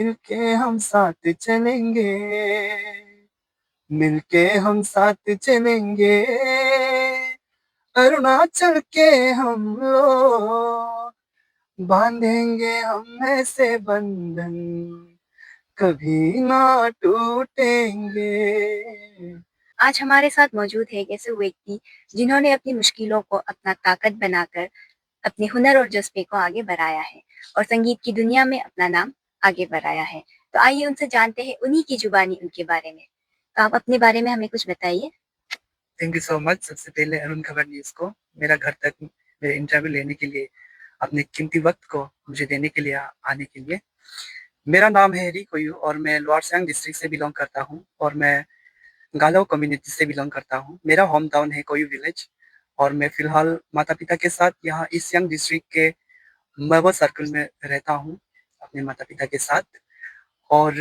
मिलके हम साथ चलेंगे, मिलके हम साथ चलेंगे, अरुणाचल के हम लोग, बांधेंगे हम ऐसे बंधन, कभी ना टूटेंगे। आज हमारे साथ मौजूद है एक ऐसे व्यक्ति जिन्होंने अपनी मुश्किलों को अपना ताकत बनाकर अपने हुनर और जज्बे को आगे बढ़ाया है और संगीत की दुनिया में अपना नाम आगे बढ़ाया है। तो आइए उनसे जानते हैं उन्हीं की जुबानी उनके बारे में। तो आप अपने बारे में हमें कुछ बताइए। Thank you so much. सबसे पहले अरुण खबर न्यूज़ को मेरा घर तक मेरे इंटरव्यू लेने के लिए, अपने कीमती वक्त को मुझे देने के लिए आने के लिए। मेरा नाम है री कोयू और मैं लोअर सियांग डिस्ट्रिक्ट से बिलोंग करता हूँ और मैं गालो कम्युनिटी से बिलोंग करता हूँ। मेरा होम टाउन है कोयू विलेज और मैं फिलहाल माता पिता के साथ यहाँ ईस्ट सियांग डिस्ट्रिक्ट के मरवा सर्कल में रहता हूँ अपने माता पिता के साथ। और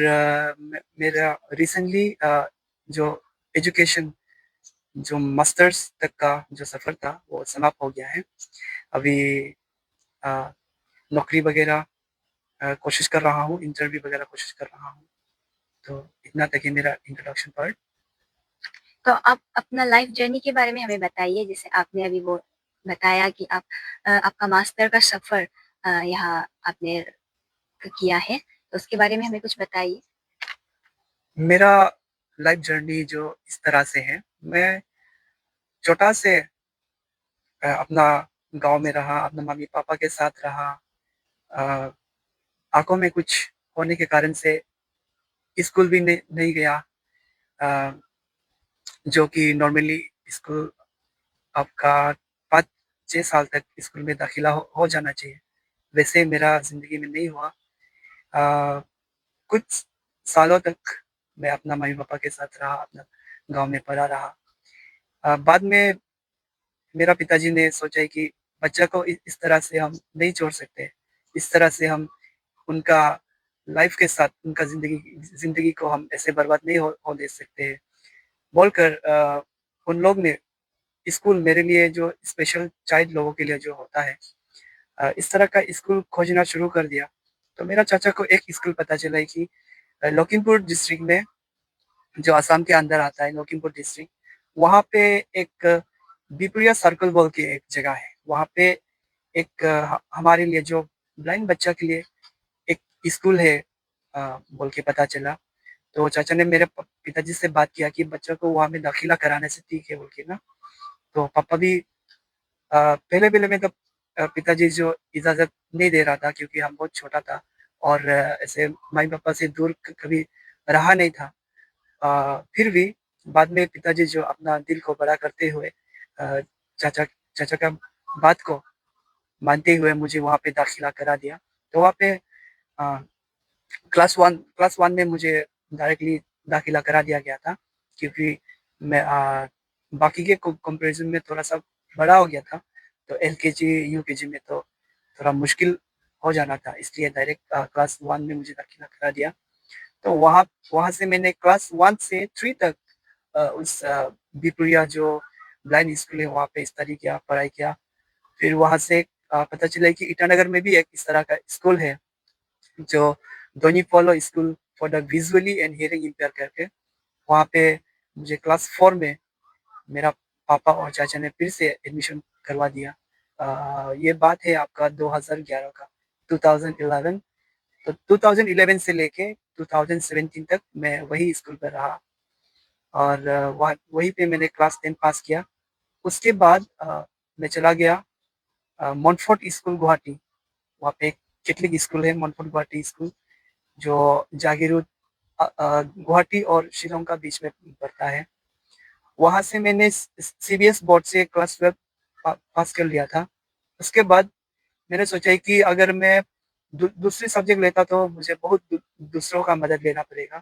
मेरा रिसेंटली जो एजुकेशन, जो मास्टर्स तक का जो सफ़र था वो समाप्त हो गया है। अभी अ, नौकरी वगैरह कोशिश कर रहा हूँ, इंटरव्यू वगैरह कोशिश कर रहा हूँ। तो इतना तक ही मेरा इंट्रोडक्शन पार्ट। तो आप अपना लाइफ जर्नी के बारे में हमें बताइए, जैसे आपने अभी वो बताया कि आप आपका मास्टर का सफर यहाँ आपने किया है, तो उसके बारे में हमें कुछ बताइए। मेरा लाइफ जर्नी जो इस तरह से है, मैं छोटा से अपना गांव में रहा, अपने मम्मी पापा के साथ रहा। अ, आंखों में कुछ होने के कारण से स्कूल भी नहीं गया, अ, जो कि नॉर्मली स्कूल आपका 5-6 साल तक स्कूल में दाखिला हो जाना चाहिए। वैसे मेरा ज़िंदगी में नहीं हुआ। अ, कुछ सालों तक मैं अपना मम्मी-पापा के साथ रहा, अपना गाँव में पढ़ा रहा। बाद में मेरा पिताजी ने सोचा कि बच्चा को इस तरह से हम नहीं छोड़ सकते। इस तरह से हम उनका लाइफ़ के साथ उनका ज़िंदगी को हम ऐसे बर्बाद नहीं हो दे सकते हैं, बोलकर उन लोग ने स्कूल मेरे लिए जो स्पेशल चाइल्ड लोगों के लिए जो होता है, इस तरह का स्कूल खोजना शुरू कर दिया। तो मेरा चाचा को एक स्कूल पता चला कि लखीमपुर डिस्ट्रिक्ट में, जो असम के अंदर आता है लखीमपुर डिस्ट्रिक्ट, वहाँ पे एक बिपुरिया सर्कल बोल के एक जगह है। वहाँ पे एक हमारे लिए जो ब्लाइंड बच्चा के लिए एक स्कूल है, बोल के पता चला। तो चाचा ने मेरे पिताजी से बात किया कि बच्चा को वहाँ में दाखिला कराने से ठीक है बोल के ना। तो पापा भी पहले-पहले में तो पिताजी जो इजाज़त नहीं दे रहा था क्योंकि हम बहुत छोटा था और ऐसे मम्मी-पापा से दूर कभी रहा नहीं था। फिर भी बाद में पिताजी जो अपना दिल को बड़ा करते हुए चाचा चाचा का बात को मानते हुए मुझे वहाँ पे दाखिला करा दिया। तो वहाँ पे अ, क्लास 1 में मुझे डायरेक्टली दाखिला करा दिया गया था क्योंकि मैं बाकी के कंपैरिज़न में थोड़ा-सा बड़ा हो गया था। तो एलकेजी, यूकेजी में तो थोड़ा मुश्किल हो जाना था, इसलिए डायरेक्ट क्लास 1 में मुझे दाखिला करा दिया। तो वहाँ वहाँ से मैंने क्लास 1 से 3 तक उस बिपुरिया जो ब्लाइंड स्कूल है वहाँ पे स्टडी किया, पढ़ाई किया। फिर वहाँ से पता चला कि ईटानगर में भी एक इस तरह का स्कूल है, जो Donyi Polo school for the visually and hearing impair करके। वहाँ पे मुझे क्लास 4 में मेरा पापा और चाचा ने फिर से एडमिशन करवा दिया। ये बात है आपका 2011 का, 2011। तो 2011 से लेके 2017 तक मैं वही स्कूल पे रहा और वहाँ वहीं पे मैंने क्लास 10 पास किया। उसके बाद मैं चला गया मॉन्टफोर्ट स्कूल गुवाहाटी। वहाँ पे एक कैथलिक स्कूल है मॉन्टफोर्ट गुवाहाटी स्कूल, जो जागीरोड गुवाहाटी और शिलांग का बीच में पड़ता है। वहाँ से मैंने सीबीएस बोर्ड से क्लास 12 पास कर लिया था। उसके बाद मैंने सोचा कि अगर मैं दूसरे सब्जेक्ट लेता तो मुझे बहुत दूसरों का मदद लेना पड़ेगा।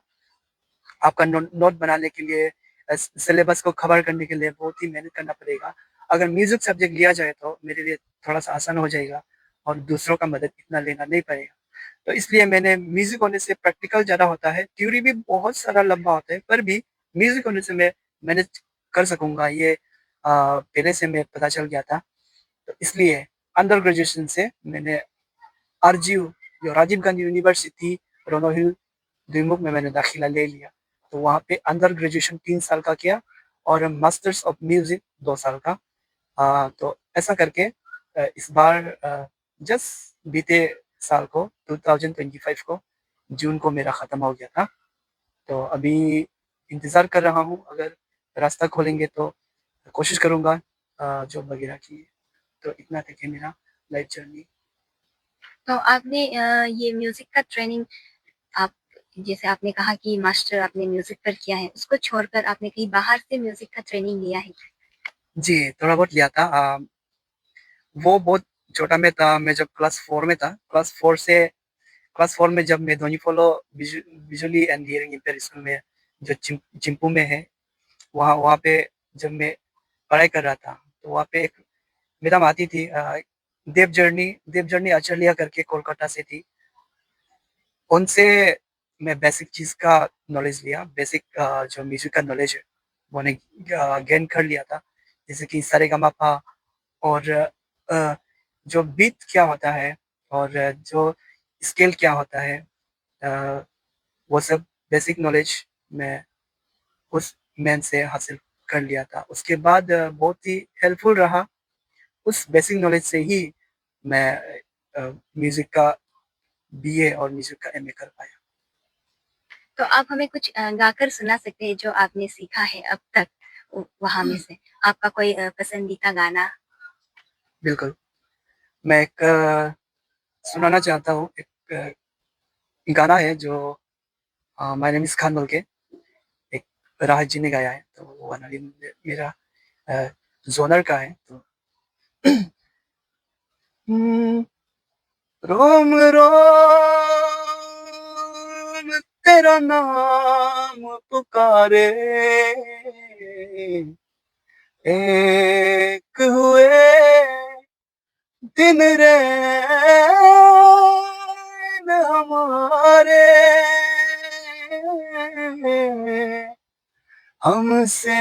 आपका नोट बनाने के लिए, सिलेबस को कवर करने के लिए बहुत ही मेहनत करना पड़ेगा। अगर म्यूजिक सब्जेक्ट लिया जाए तो मेरे लिए थोड़ा सा आसान हो जाएगा और दूसरों का मदद इतना लेना नहीं पड़ेगा। तो इसलिए मैंने म्यूजिक होने से प्रैक्टिकल ज़्यादा होता है, थ्योरी भी बहुत सारा लंबा होता है, पर भी म्यूजिक होने से मैं मैनेज कर सकूंगा, ये पहले से मैं पता चल गया था। तो इसलिए अंडर ग्रेजुएशन से मैंने आरजीयू, जो राजीव गांधी यूनिवर्सिटी रोनो हिल द्विमुख में मैंने दाखिला ले लिया। तो वहाँ पे अंडर ग्रेजुएशन 3 साल का किया और मास्टर्स ऑफ म्यूज़िक 2 साल का। तो ऐसा करके इस बार जस्ट बीते साल को 2025 को जून को मेरा ख़त्म हो गया था। तो अभी इंतज़ार कर रहा हूँ, अगर रास्ता खोलेंगे तो कोशिश करूँगा जॉब वगैरह की। तो इतना तक है मेरा लाइफ जर्नी। तो आपने ये म्यूज़िक का ट्रेनिंग आप जैसे आपने कहा कि मास्टर आपने म्यूज़िक पर किया है, उसको छोड़कर आपने कहीं बाहर से म्यूज़िक का ट्रेनिंग लिया है? जी, थोड़ा बहुत लिया था। वो बहुत छोटा में था, मैं जब क्लास 4 में था। क्लास 4 में जब मैं Dhoni follow visually and hearing impaired school में जो चिंपू में है, वहाँ वहाँ पे जब मैं पढ़ाई कर रहा था, तो वहाँ पे एक मैडम आती थी, देव जर्नी आचार्य करके कोलकाता से थी। उनसे मैं बेसिक चीज़ का नॉलेज लिया, बेसिक जो म्यूज़िक का नॉलेज है, वो मैंने गेन कर लिया था। जैसे कि सारेगामापा और जो बीट क्या होता है और जो स्केल क्या होता है, अ, वो सब बेसिक नॉलेज मैं उस मैन से हासिल कर लिया था। उसके बाद बहुत ही हेल्पफुल रहा, उस बेसिक नॉलेज से ही मैं म्यूज़िक का बीए और म्यूज़िक का एमए कर पाया। तो आप हमें कुछ गाकर सुना सकते हैं जो आपने सीखा है अब तक वहाँ में से? आपका कोई पसंदीदा गाना? बिल्कुल, मैं एक सुनाना चाहता हूँ, एक गाना है जो माय नेम इज़ खान बोल के एक राहत जी ने गाया है, तो वो गाना भी मेरा अ, ज़ोनर का है। तो हुँ, रोम रोम तेरा नाम पुकारे, एक हुए दिन रैन हमारे, हमसे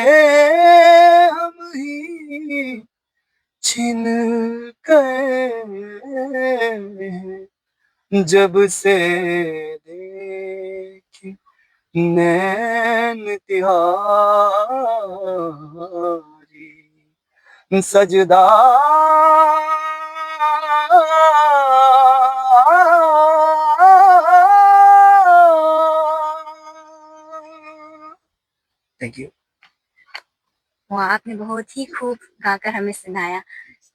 हम ही छिन गए, जब से देखी नैन तिहारी, सजदा थैंक यू। वाह! आपने बहुत ही खूब गाकर हमें सुनाया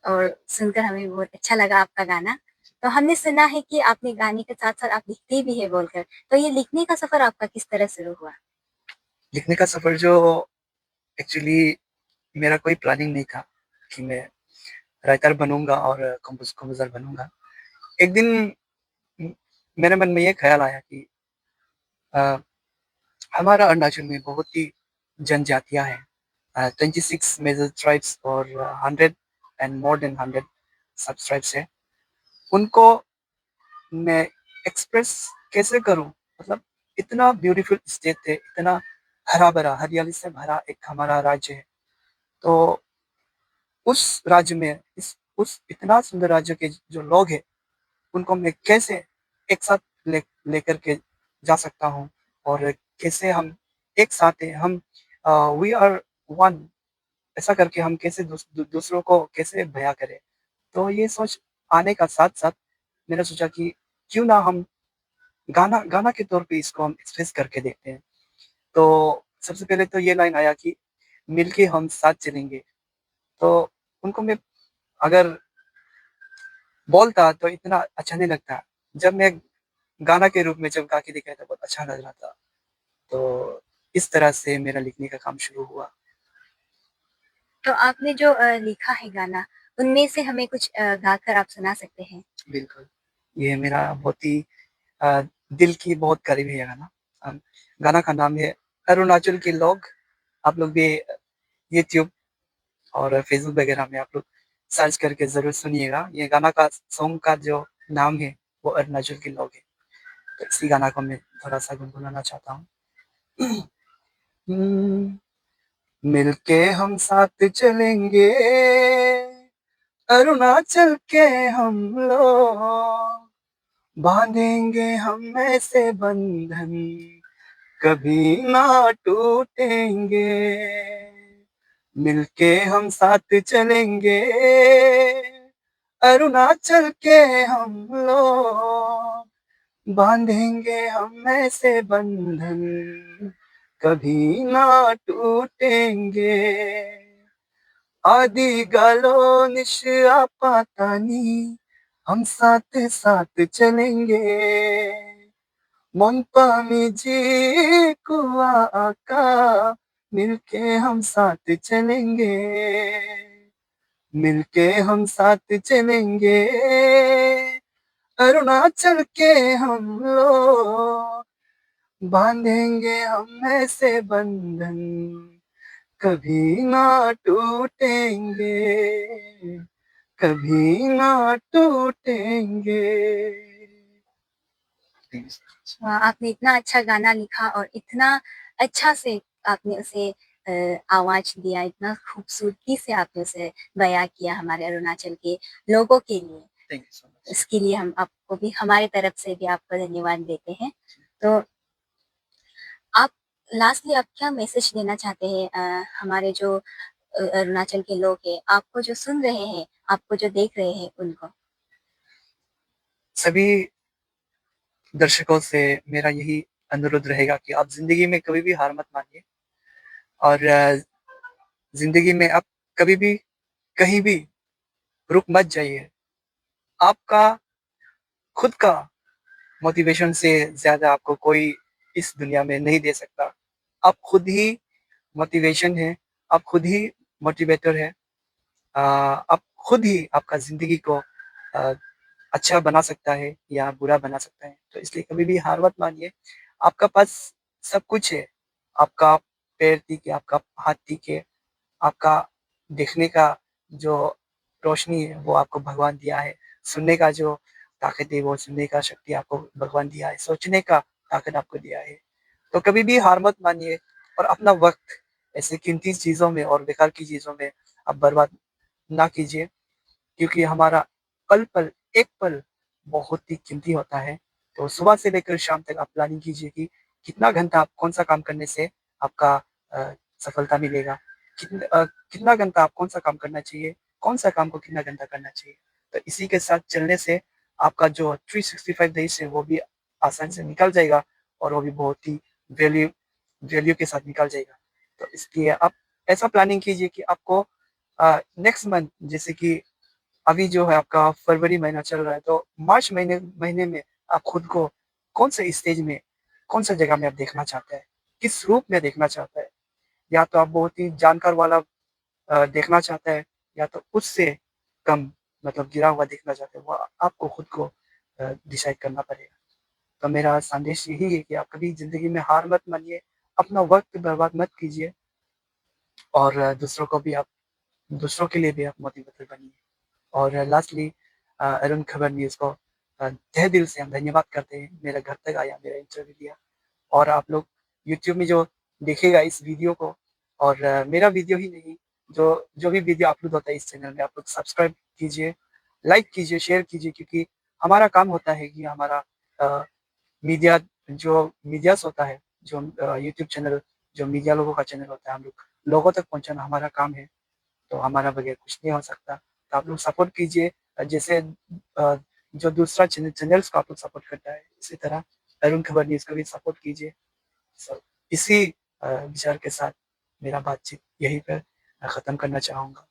और सुनकर हमें बहुत अच्छा लगा आपका गाना। तो हमने सुना है कि आपने गाने के साथ-साथ आप लिखते भी हैं बोलकर, तो ये लिखने का सफ़र आपका किस तरह शुरू हुआ? लिखने का सफ़र जो एक्चुअली मेरा कोई प्लानिंग नहीं था कि मैं राइटर बनूँगा और कंपोज़र बनूँगा। एक दिन म मेरे मन में ये ख़्याल आया कि अ, हमारा अरुणाचल में बहुत ही जनजातियाँ हैं। 26 मेजर ट्राइब्स और 100 एंड मोर देन 100 सब ट्राइब्स हैं। उनको मैं एक्सप्रेस कैसे करूँ? मतलब इतना ब्यूटीफुल स्टेट है, इतना हरा-भरा, हरियाली से भरा एक हमारा राज्य है। तो उस राज्य में उस इतना सुंदर राज्य के जो लोग हैं, उनको मैं कैसे एक साथ लेकर के जा सकता हूँ और कैसे हम एक साथ हैं, हम वी आर वन, ऐसा करके हम कैसे दूसरों को कैसे बयाँ करें। तो ये सोच आने का साथ-साथ मैंने सोचा कि क्यों ना हम गाना गाना के तौर पे इसको हम एक्सप्रेस करके देखते हैं। तो सबसे पहले तो ये लाइन आया कि मिलके हम साथ चलेंगे। तो उनको मैं अगर बोलता तो इतना अच्छा नहीं लगता। जब मैं गाना के रूप में जब गा के दिखाया तो बहुत अच्छा लग रहा था। तो इस तरह से मेरा लिखने का काम शुरू हुआ। तो आपने जो लिखा है गाना, उनमें से हमें कुछ गाकर आप सुना सकते हैं? बिल्कुल, ये मेरा बहुत ही अ, दिल की बहुत करीब है ये गाना। गाना का नाम है अरुणाचल के लोग। आप लोग भी यूट्यूब और फ़ेसबुक वगैरह में आप लोग सर्च करके ज़रूर सुनिएगा। ये गाना का सॉन्ग का जो नाम है, वो अरुणाचल के लोग हैं। तो इसी गाना को मैं थोड़ा-सा गुनगुनाना चाहता हूँ। हुँ, मिलके हम साथ चलेंगे, अरुणाचल के हम लोग, बांधेंगे हम ऐसे बंधन कभी ना टूटेंगे, मिलके हम साथ चलेंगे, अरुणाचल के हम लोग, बांधेंगे हम ऐसे बंधन कभी ना टूटेंगे, आदि गालो निश आपातानी हम साथ साथ चलेंगे, मोनपामी जी कुआ आका मिलके हम साथ चलेंगे, मिलके हम साथ चलेंगे, अरुणाचल के हम लोग, बांधेंगे हम ऐसे बंधन कभी ना टूटेंगे, कभी ना टूटेंगे। आपने इतना अच्छा गाना लिखा और इतना अच्छा से आपने उसे आवाज दिया, इतना खूबसूरती से आपने उसे बयां किया हमारे अरुणाचल के लोगों के लिए। Thank you so much. इसके लिए हम आपको भी हमारे तरफ से भी आपको धन्यवाद देते हैं। तो आप लास्टली आप क्या मैसेज देना चाहते हैं हमारे जो अरुणाचल के लोग हैं, आपको जो सुन रहे हैं, आपको जो देख रहे हैं उनको? सभी दर्शकों से मेरा यही अनुरोध रहेगा कि आप जिंदगी में कभी भी हार मत मानिए और जिंदगी में आप कभी भी कहीं भी रुक मत जाइए। आपका खुद का मोटिवेशन से ज्यादा आपको कोई इस दुनिया में नहीं दे सकता। आप खुद ही मोटिवेशन है, आप खुद ही मोटिवेटर है। आप खुद ही आपका जिंदगी को आ, अच्छा बना सकता है या बुरा बना सकता है। तो इसलिए कभी भी हार मत मानिए। आपका पास सब कुछ है। आपका पैर तीखे, आपका हाथ तीखे, आपका देखने का जो रोशनी है वो आपको भगवान दिया है। सुनने का जो ताकत है वो सुनने का शक्ति आपको भगवान दिया है। सोचने का ताकत आपको दिया है। तो कभी भी हार मत मानिए और अपना वक्त ऐसे कीमती चीजों में और बेकार की चीजों में आप बर्बाद ना कीजिए, क्योंकि हमारा पल पल एक पल बहुत ही कीमती होता है। तो सुबह से लेकर शाम तक आप प्लानिंग कीजिए कि कितना घंटा आप कौन सा काम करने से आपका सफलता मिलेगा, कितना घंटा आप कौन सा काम करना चाहिए, कौन सा काम को कितना घंटा करना चाहिए। तो इसी के साथ चलने से आपका जो 365 डेज है वो भी आसानी से निकल जाएगा और वो भी बहुत ही वैल्यू वैल्यू के साथ निकल जाएगा। तो इसलिए आप ऐसा प्लानिंग कीजिए कि आपको नेक्स्ट मंथ, जैसे कि अभी जो है आपका फरवरी महीना चल रहा है, तो मार्च महीने महीने में आप खुद को कौन से स्टेज में, कौन सा जगह में आप देखना चाहते हैं, किस रूप में देखना चाहते हैं। या तो आप बहुत ही जानकार वाला देखना चाहते हैं, या तो उससे कम मतलब गिरा हुआ देखना चाहते हैं। वो आपको खुद को डिसाइड करना पड़ेगा। तो मेरा संदेश यही है कि आप कभी जिंदगी में हार मत मानिए, अपना वक्त बर्बाद मत कीजिए और दूसरों को भी आप, दूसरों के लिए भी आप मोटिवेटर बनिए। और लास्टली अरुण खबर न्यूज़ को तहे दिल से हम धन्यवाद करते हैं। मेरे घर तक आया, मेरा इंटरव्यू दिया। और आप लोग यूट्यूब में जो देखेगा इस वीडियो को, और मेरा वीडियो ही नहीं, जो जो भी वीडियो अपलोड होता है इस चैनल में, आप लोग सब्सक्राइब कीजिए, लाइक कीजिए, शेयर कीजिए, क्योंकि हमारा काम होता है कि हमारा मीडिया, जो मीडियास होता है, जो यूट्यूब चैनल, जो मीडिया लोगों का चैनल होता है, हम लोग लोगों तक पहुंचाना हमारा काम है। तो हमारा बगैर कुछ नहीं हो सकता। तो आप लोग सपोर्ट कीजिए, जैसे जो दूसरा चैनल्स को आप लोग सपोर्ट करता है, इसी तरह अरुण खबर न्यूज़ को भी सपोर्ट कीजिए। इसी विचार के साथ मेरा बातचीत यहीं पर ख़त्म करना चाहूँगा।